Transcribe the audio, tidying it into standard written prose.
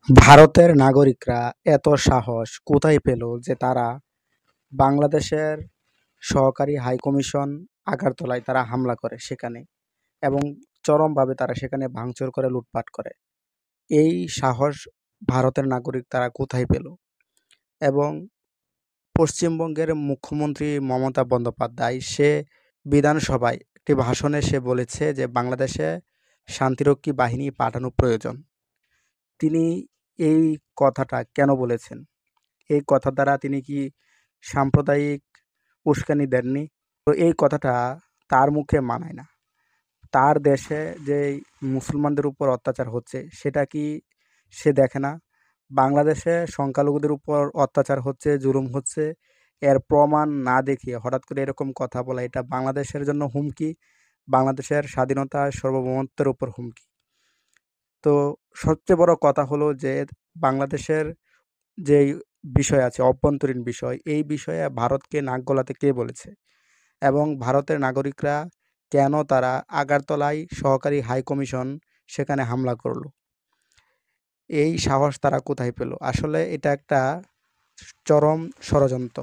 ভারতের নাগরিকরা এত সাহস কোথায় পেল যে তারা বাংলাদেশের সহকারী হাইকমিশন আগারতলায় তারা হামলা করে সেখানে এবং চরমভাবে তারা সেখানে ভাঙচুর করে লুটপাট করে। এই সাহস ভারতের নাগরিক তারা কোথায় পেল? এবং পশ্চিমবঙ্গের মুখ্যমন্ত্রী মমতা বন্দ্যোপাধ্যায় সে বিধানসভায় একটি ভাষণে সে বলেছে যে বাংলাদেশে শান্তিরক্ষী বাহিনী পাঠানো প্রয়োজন। তিনি এই কথাটা কেন বলেছেন? এই কথা দ্বারা তিনি কি সাম্প্রদায়িক উস্কানি দেননি? তো এই কথাটা তার মুখে মানায় না। তার দেশে যেই মুসলমানদের উপর অত্যাচার হচ্ছে সেটা কি সে দেখে না? বাংলাদেশে সংখ্যালঘুদের উপর অত্যাচার হচ্ছে, জুলুম হচ্ছে, এর প্রমাণ না দেখিয়ে হঠাৎ করে এরকম কথা বলা এটা বাংলাদেশের জন্য হুমকি, বাংলাদেশের স্বাধীনতা সার্বভৌমত্বের উপর হুমকি। তো সবচেয়ে বড় কথা হলো যে বাংলাদেশের যেই বিষয় আছে, অভ্যন্তরীণ বিষয়, এই বিষয়ে ভারতকে নাক গলাতে কে বলেছে? এবং ভারতের নাগরিকরা কেন তারা আগারতলায় সহকারী হাইকমিশন সেখানে হামলা করলো? এই সাহস তারা কোথায় পেল? আসলে এটা একটা চরম ষড়যন্ত্র।